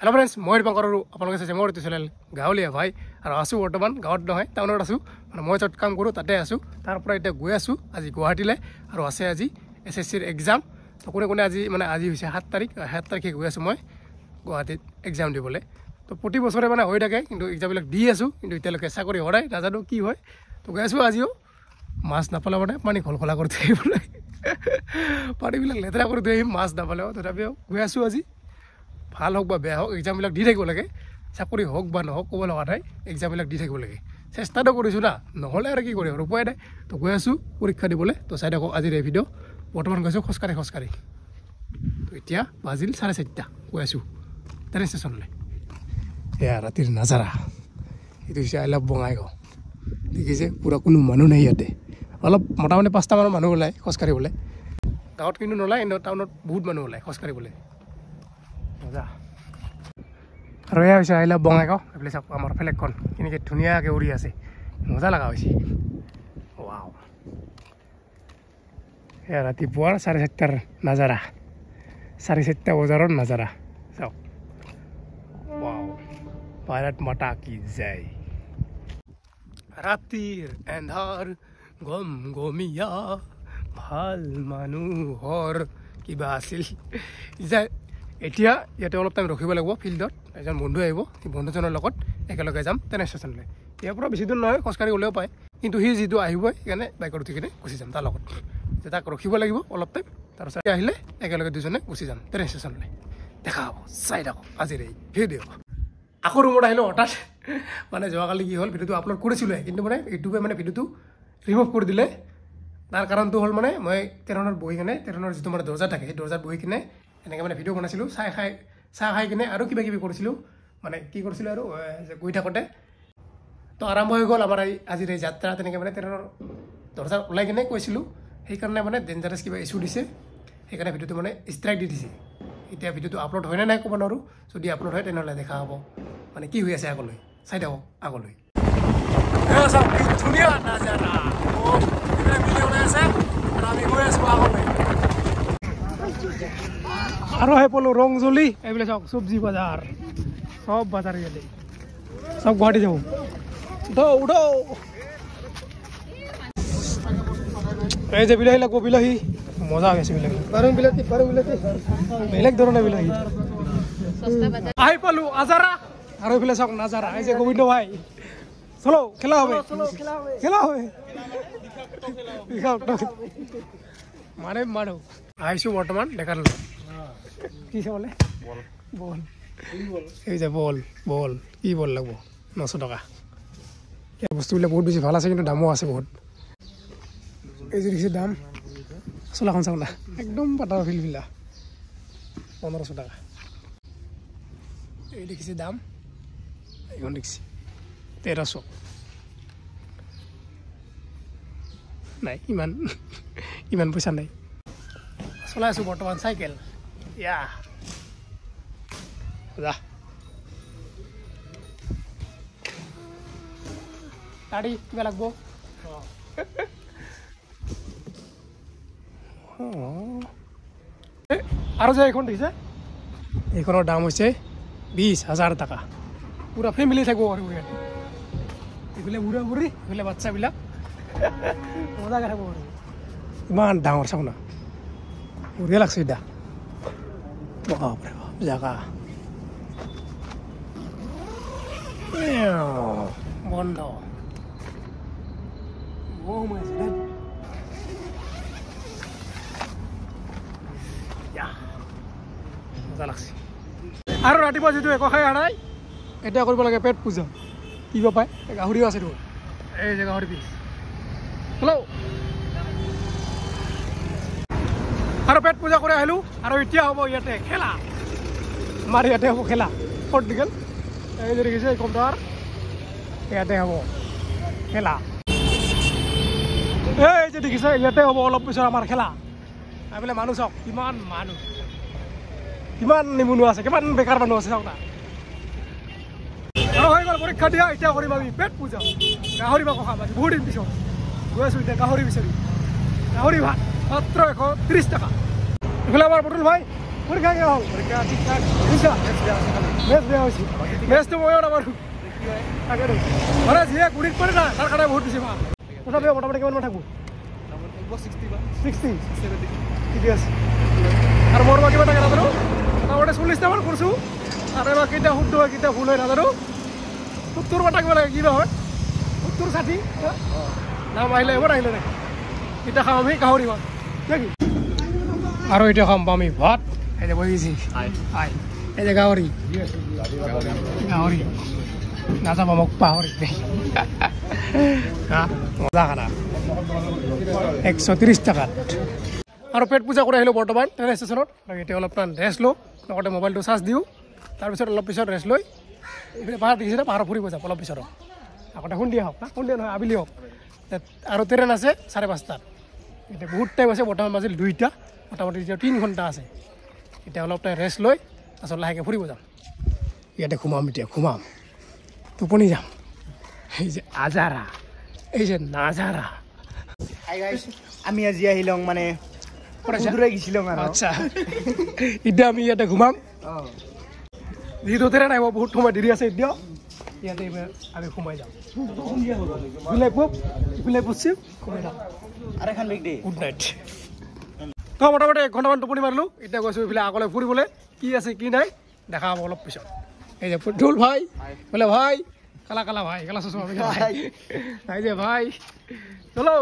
hello friends मैं दीपंकर आपलोक चाइছে मोर channel गाँवलिया भाई और आसो बर्तमान गाँव নহয় टाउनत आसो मैं য'ত काम करूँ ताते आसो तार পৰা এতিয়া গৈ আছো আজি গুৱাহাটীলৈ और আছে আজি एसएससी एग्जाम तो कोने कोने আজি মানে আজি হৈছে 7 তাৰিখে গৈ আছো মই গুৱাহাটীত एग्जाम দিবলৈ तो प्रति বছৰে মানে হৈ থাকে কিন্তু एग्जाम বিলাক দি আছো কিন্তু এতিয়ালৈকে চাকৰি হৰাই নাজানো কি হয় তো গৈ আছো আজিও মাছ নাপালে মানে পানী খলখলা কৰি থাকিবলৈ পানীবিলাক লেতেৰা কৰি দিয়ে মাছ নাপালে তথাপিও গৈ আছো আজি ভাল হোক বা বেয়া হোক एग्जाम বিলাক দি থাকিব লাগে চাকৰি হোক বা নহওক ক'ব লগা নাই एग्जाम বিলাক দি থাকিব লাগে চেষ্টাটো কৰিছো না নহলে আৰু কি কৰিম উপায় নাই তো গৈ আছো পৰীক্ষা দিবলৈ তো চাই দেখো আজিৰ এই ভিডিঅ' বৰ্তমান গৈছো খোজকাঢ়ি তো এতিয়া বাজিল 4:30 গৈ আছো ট্ৰেইন ষ্টেচনলৈ এয়া ৰাতিৰ নাজাৰা এইটো হৈছে আই লাভ বঙাইগাঁও দেখিছে পুৰা কোনো মানুহ নাই ইয়াতে অলপ মোটামুটি 5টা মান মানুহ ওলাই খোজকাঢ়িবলৈ গাঁৱত কিন্তু নোলায় কিন্তু টাউনত বহুত মানুহ ওলাই খোজকাঢ়িবলৈ মজা আৰু এয়া হৈছে আই লাভ বঙাইগাঁও এইফালে চাওক আমাৰ ফ্লেগখন কেনেকৈ ধুনীয়াকৈ উৰি আছে মজা লগা হৈছে ৱাও এয়া ৰাতিপুৱাৰ 4:30টাৰ নাজাৰা 4:30 বজাৰৰ নাজাৰা চাওক ৱাও ভাৰত মাতা কি জয় ৰাতিৰ এন্ধাৰ গম গমিয়া ভাল মানুহৰ কিবা আছিল যে এতিয়া ইয়াতে অলপ টাইম ৰখিব লাগিব ফিল্ডত এজন বন্ধু আহিব সেই বন্ধুজনৰ লগত একেলগে যাম ট্ৰেইন ষ্টেচনলৈ ইয়াৰ পৰা বেছি দূৰ নহয় খোজকাঢ়ি ওলাব পায় কিন্তু সি যিটো আহিব সেইকাৰণে বাইকত উঠি কিনে গুচি যাম তাৰ লগত যে তাক ৰখিব লাগিব অলপ টাইম তাৰপিছত আহিলে একেলগে দুজনে গুচি যাম ট্ৰেইন ষ্টেচনলৈ দেখা হ'ব চাই থাকক আজিৰ এই ভিডিঅ' আকৌ ৰুমত আহিলোঁ হঠাৎ মানে যোৱাকালি কি হ'ল ভিডিঅ'টো আপলোড কৰিছিলোঁ কিন্তু মানে ইউটিউবে মানে ভিডিঅ'টো ৰিমুভ কৰি দিলে তাৰ কাৰণটো হ'ল মানে মই ট্ৰেইনত বহি কিনে ট্ৰেইনৰ যিটো মানে দৰ্জা থাকে সেই দৰ্জাত বহি কিনে এনেকৈ মানে ভিডিঅ' বনাইছিলোঁ চাহ খাই কিনে আৰু কিবা কিবি কৰিছিলোঁ মানে কি কৰিছিলোঁ আৰু গৈ থাকোঁতে তো আৰম্ভ হৈ গ'ল আমাৰ আজিৰ এই যাত্ৰা তেনেকৈ মানে ট্ৰেইনৰ দৰ্জা ওলাই কিনে কৈছিলোঁ সেইকাৰণে মানে ডেঞ্জাৰাছ কিবা ইছ্যু দিছে সেইকাৰণে ভিডিঅ'টো মানে ষ্ট্ৰাইক দি দিছে এতিয়া ভিডিঅ'টো আপলোড হয়নে নাই ক'ব নোৱাৰোঁ যদি আপলোড হয় তেনেহ'লে দেখা হ'ব মানে কি হৈ আছে আগলৈ চাই থাকক আগলৈ ধুনীয়া নাজাৰা আছে আৰু আমি গৈ আছোঁ আগলৈ আৰু আহি পালোঁ ৰংজলি এইবিলাক চাওক চব্জি বজাৰ সব বজাৰ ইয়াতে সব গুৱাহাটী যাব উঠো এই যে বিলাহী লাগব বিলাহী মজা হৈ আছে বিলাহী বেলেগ ধৰণৰ বিলাহী আহি পালোঁ আজাৰা আৰু এইফালে চাওক নাজাৰা এই যে গোবিন্দ ভাই চলো খেলা হবে মানে মাৰো আহিছোঁ বৰ্তমান দেখাৰ লগত কি বলে বল এই যে বল কি বল লাগব 900 টকা এই বস্তুবিলাক বহুত বেছি ভাল আছে কিন্তু দামো আছে বহুত এই যে দেখিছে দাম চলাখন চাওঁ না একদম পাতা ফিলফিলা 1500 টাকা এই দেখিছে দাম এইখন দেখিছে 1300 নাই ইমান পইচা নাই চলাই আছোঁ বৰ্তমান চাইকেল ইয়া যা গাড়ী কিবা লাগব আৰু যে এইখন দেখিছে এইখনৰ দাম হৈছে 20,000 টাকা পুৰা ফেমিলি থাকিব পাৰিব ইয়াতে এইফালে বুঢ়া বুঢ়ী এইফালে বাচ্চাবিলাক মজাকৈ থাকিব পাৰিব ইমান ডাঙৰ চাওঁ না বঢ়িয়া লাগছে এতিয়া বাপৰে বাপ জাগা বন্ধ মজা লাগছে আৰু ৰাতিপুৱা যিটো একো খাই অহা নাই এতিয়া কৰিব লাগে পেট পূজা কি পায় গাহৰিও আছে দেখোন এই যে গাহৰি পিছ হেল্ল' আৰু পেট পূজা কৰি আহিলোঁ আৰু এতিয়া হ'ব ইয়াতে খেলা আমাৰ ইয়াতে হ'ব খেলা পৰ্টিকেল এই যে দেখিছে এই কম্পিউটাৰ ইয়াতে হ'ব খেলা এই যে দেখিছে ইয়াতে হ'ব অলপ পিছত আমাৰ খেলা এইফালে মানুহ চাওক কিমান মানুহ কিমান নিবনুৱা আছে কিমান বেকাৰ মানুহ আছে চাওক না আৰু হৈ গ'ল পৰীক্ষা দিয়া এতিয়া কৰিম আমি পেট পূজা গাহৰি মাংস খাম আজি বহুত দিন পিছত গৈ আছোঁ এতিয়া গাহৰি বিচাৰি গাহৰি ভাত মাত্ৰ 130 টাকা এইফালে আমাৰ বটুল ভাই পৰীক্ষা কেনে হ'ল পৰীক্ষা ঠিক-ঠাক বুজিছা মেথ বেয়া হৈছে মেথটো ময়ো নাপাৰোঁ তাকেতো মানে যিয়ে গুৰিত পৰে না তাৰ কাৰণে বহুত বেছি ভাল তথাপিও মোটামুটি কিমানমান থাকোঁ 60 ঠিকে আছে আৰু মোৰ বা কিমান থাকে নাজানো মোটামুটি 40টামান কৰিছোঁ আৰু এবাৰ কেইটা শুদ্ধ হয় কেইটা ভুল হয় নাজানো 70 থাকিব লাগে কি নহয় 70-60 নাম আহিলে এবাৰ আহিলে নাই এতিয়া খাম আমি গাহৰি ভাত নেকি আৰু এতিয়া খাম আমি ভাত এই যে বহিছি এই যে গাহৰি নাযাবা মোক পাহৰি মজা খানা 130 টাকাত আৰু পেট পূজা কৰি আহিলোঁ বৰ্তমান ট্ৰেইন ষ্টেচনত এতিয়া অলপমান ৰেষ্ট লওঁ লগতে মোবাইলটো চাৰ্জ দিওঁ তাৰপিছত অলপ পিছত ৰেষ্ট লৈ এইফালে পাহাৰ দেখিছে পাহাৰ ফুৰিব যাম অলপ পিছত আগতে সন্ধিয়া হওক না সন্ধিয়া নহয় আবেলি হওক আৰু ট্ৰেইন আছে 5:30 এতিয়া বহুত টাইম আছে বৰ্তমান বাজিল 2টা মোটামুটি এতিয়া 3 ঘণ্টা আছে এতিয়া অলপ টাইম ৰেষ্ট লৈ তাৰপিছত লাহেকৈ ফুৰিব যাম ইয়াতে ঘুমাম এতিয়া ঘুমাম টোপনি যাম এই যে আজাৰা এই যে নাজাৰা আমি আজি আহিলং মানে দূৰে গেছিলং আৰু আচ্ছা এতিয়া আমি ইয়াতে ঘুমাম যিহেতু ট্ৰেইন আহিব বহুত সময় দেৰি আছে এতিয়া ইয়াতে আমি সোমাই যাম পশ্চিম সোমাই যাম আৰু এখন বেগ দে গুড নাইট তো মোটামুটি 1 ঘণ্টামান টোপনি মাৰিলোঁ এতিয়া গৈছোঁ এইফালে আগলৈ ফুৰিবলৈ কি আছে কি নাই দেখা হ'ব অলপ পিছত এই যে ফুটবল ভাই বোলে ভাই কালা কালা ভাই কালা চশমা ভাই এই যে ভাই চলো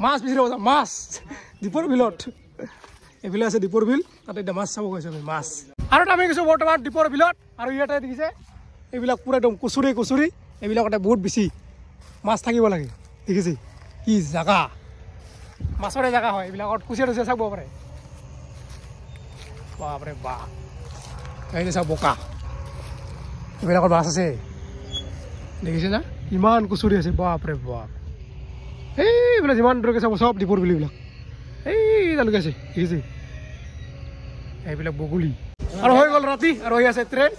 মাছ বিচাৰিব যাম মাছ দীপৰ বিলত এইফালে আছে দীপৰ বিল তাতে এতিয়া মাছ চাব গৈছোঁ আমি মাছ আৰু আমি গৈছোঁ বৰ্তমান দীপৰ বিলত আৰু ইয়াতে দেখিছে এইবিলাক পুৰা একদম কচুৰি এইবিলাকতে বহুত বেছি মাছ থাকিব লাগে দেখিছে কি জাগা মাছৰে জাগা হয় এইবিলাকত কুচিয়া চাব পাৰে বাপৰে বাপ এই যে চাব বোকা এইবিলাকত মাছ আছে দেখিছে না ইমান কুচুৰি আছে বাপৰে বাপ এইবিলাক যিমান দূৰকৈ চাব চব দীপৰ বিলবিলাক এইডালকে আছে দেখিছে এইবিলাক বগলী আৰু হৈ গ'ল ৰাতি আৰু হৈ আছে ট্ৰেইন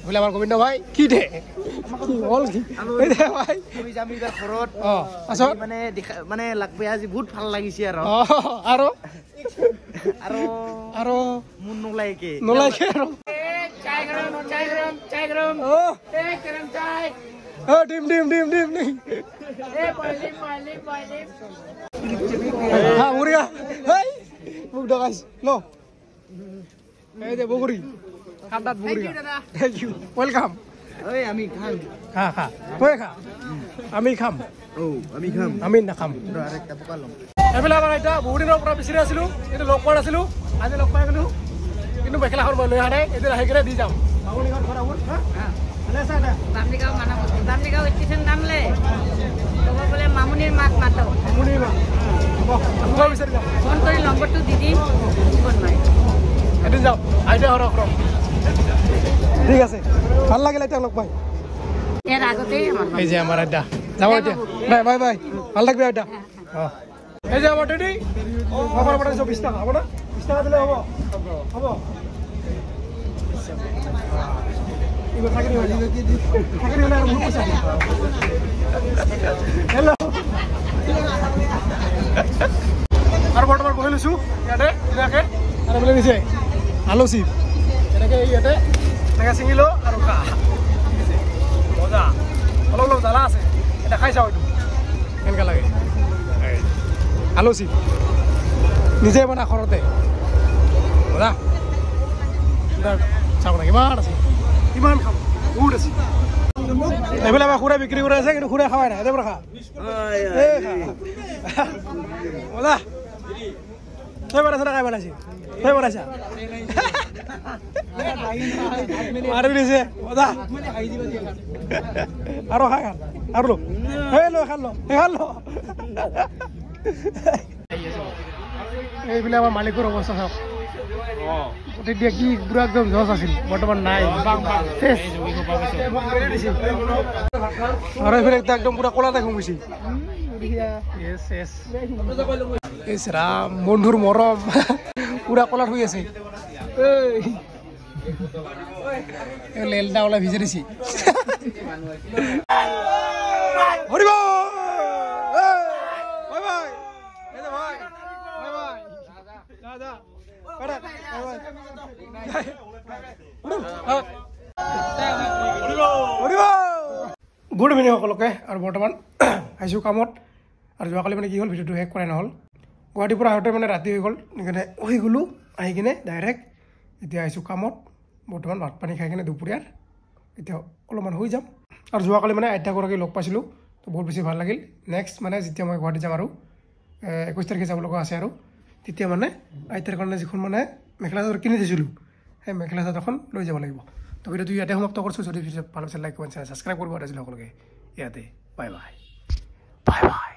বোলে আমাৰ গোবিন্দ ভাই কি দে হ'ল কি ভাই আমি যাম এইবাৰ ঘৰত মানে লাগবে আজি বহুত ভাল লাগিছে আৰু আৰু মোৰ নোলাইকে আৰু চাই গৰম ডিম হা মুরগা হেই মুখ ঢাকাইছ ল এই যে বগুড়ি খান্দাত বগুড়ি থ্যাংক ইউ ওয়েলকাম ওই আমি খাম খা তুই খা আমি খাম আমি নাখাম আরেকটা পকালম এইবিলাক আমাৰ এটা বহুত দিনৰ পৰা বিচাৰি আছিলোঁ কিন্তু লগ পোৱা নাছিলোঁ আজি লগ পাই গ'লোঁ কিন্তু মেখেলাখন মই লৈ অহা নাই এদিন আহি কিনে দি যাম বামুণীঘৰ ঘৰ আহোঁ দামনিগাঁও স্টেশন নামলে তোমাৰ বলে মামুনিৰ মাছ মাতো মামুনিৰ মাছ হ'ব বিচাৰি যাম ফোন কৰি নম্বৰটো দি দিম ফোন মাৰি এদিন যাম আইডিয়া হৰক ঠিক আছে ভাল লাগিল এতিয়া লগ পাই এৰ আগতেই এই যে আমাৰ আইডা যাব এতিয়া বাই বাই ভাল লাগবে আইডা এই যে আমাৰ টেডি খবৰ পঠাইছ 20 টাকা হ'ব না 20 টাকা দিলে হ'ব ইগো থাকি হলে আর বহুত পয়সা হেল্ল আৰু বৰ্তমান বহি লৈছোঁ ইয়াতে ধুনীয়াকৈ আৰু বোলে দিছে আলু চিপ এনেকৈ ইয়াতে এনেকৈ ছিঙিলোঁ আৰু খা মজা অলপ জ্বালা আছে এটা খাই চাওঁ এইটো কেনেকৈ লাগে আলু চিপ নিজে বনা ঘৰতে মজা চাওক না কিমান আছে কিমান খাম বহুত আছে এইফালে আমাৰ খুৰাই বিক্ৰী কৰি আছে কিন্তু খুৰাই খাৱাই নাই এতিয়াৰ পৰা খা মজা তই বনাইছা খাই বনাইছে তই বনাইছা মাৰি দিছে মজা আৰু খাই খান আৰু লো এই লো খান লো এইবিলাক আমাৰ মালিকৰ অৱস্থা চাওক তেতিয়া কি পুৰা একদম জছ আছিল বৰ্তমান নাই আৰু এইফালে একদম পুৰা কলাতে ঘুমিছে ৰাম বন্ধুৰ মৰম পুৰা কলাত হৈ আছে লেলটা ওলাই ভিজাৰিছে গুড ইভিনিং সকলোকে আৰু বৰ্তমান আহিছোঁ কামত আৰু যোৱাকালি মানে কি হ'ল ভিডিঅ'টো শেষ কৰাই নহ'ল গুৱাহাটীৰ পৰা আহোঁতে মানে ৰাতি হৈ গ'ল সেইকাৰণে হৈ গ'লোঁ আহি কিনে ডাইৰেক্ট এতিয়া আহিছোঁ কামত বৰ্তমান ভাত পানী খাই কিনে দুপৰীয়াৰ এতিয়া অলপমান হৈ যাম আৰু যোৱাকালি মানে আইতাগৰাকী লগ পাইছিলোঁ তো বহুত বেছি ভাল লাগিল নেক্সট মানে যেতিয়া মই গুৱাহাটী যাম আৰু 21 তাৰিখে যাব লগা আছে আৰু তেতিয়া মানে আইতাৰ কাৰণে যিখন মানে মেখেলা চাদৰ কিনি দিছিলোঁ সেই মেখেলা চাদৰখন লৈ যাব লাগিব তো ভিডিঅ'টো ইয়াতে সমাপ্ত কৰিছোঁ যদি ভাল হৈছে লাইক কমেণ্ট ছাবস্ক্ৰাইব কৰিব আজিলৈ সকলোকে ইয়াতে বাই বাই বাই বাই